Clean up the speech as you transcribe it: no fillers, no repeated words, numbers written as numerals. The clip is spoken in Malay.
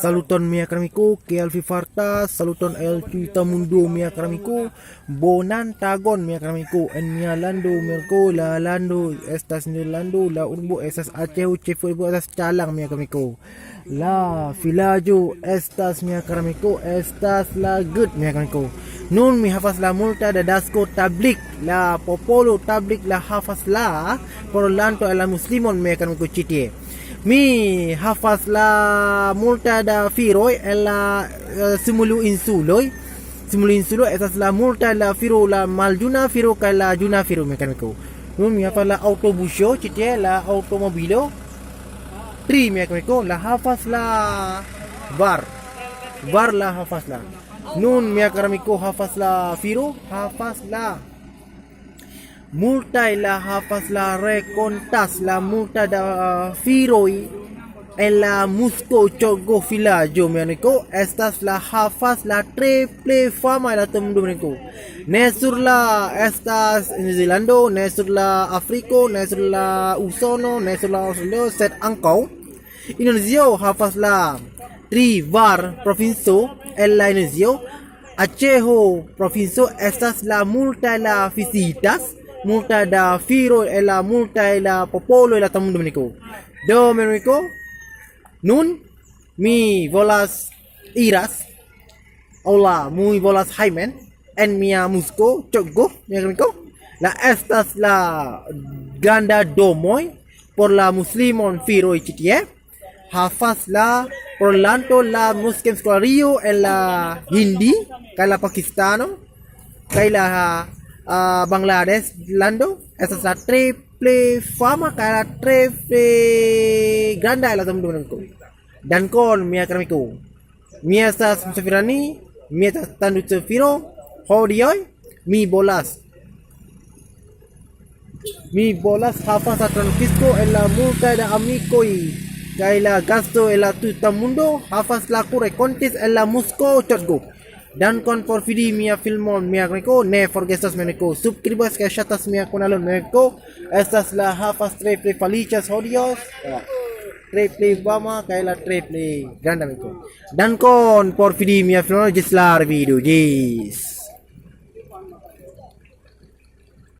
Saluton mia karamiku, que alfifarta, saluton el mundo mia karamiku, bonan tagon mia karamiku, en mia lando merko, la lando, estas ni lando, la urbo, estas acheu, chefu, estas chalang mia karamiku. La filajo, estas mia karamiku, estas la good mia karamiku. Nun mi hafaz la multa de dasko tablik, la popolo tablik la hafaz la, por lanto la muslimon mia karamiku chitie. Mi hafaz la multa da firoi la simulu insuloi. Simulu insulo esas la multa la firo la maljuna firo ka la juna firo mekaniko. Nun mi hafaz la autobusyo chitie la automobilo. Tri mekaniko la hafaz la var. Var la hafaz la. Nun mi akaramiko hafaz la firo hafaz la multa la hafaz la recontas la multa da firoi en la musco chogo filajo meniko estas la hafaz la triple fama la temundo meniko nesur la estas New Zealando nesur la Afriko nesur la Usono nesur la Australia set angkau Indonesia hafaz la Trivar provinso en la Indonesia Aceho provinso estas la multa la visitas multa da firo e la multa e la popolo e la tamu dominico. Dominico, nun mi volas iras, hola, muy volas jaimen, en mia musco, chogo, mi dominico. La estas la ganda domoi por la muslimon firo y chitie. Hafaz la por lanto la muslim skolario en la hindi, kay la pakistano, kay la Bangladesh lando esa la triple fama kala triple ganda la teman-teman ko dan kon mia karamiku mia sa sefirani mia tandu sefiro hodioi mi bolas hafaz a Francisco en la multa de amicoi kay la gasto en la tutamundo hafaz la cure contis en la musco chotgo. Dan kon por vidi mia filmon mia greko ne forgestas meneko subscribas que chatas mia kanalon meneko estas la hafas triple falichas hodios triple bama kay la triple granda meneko dan kon por vidi mia filmon gislar video jis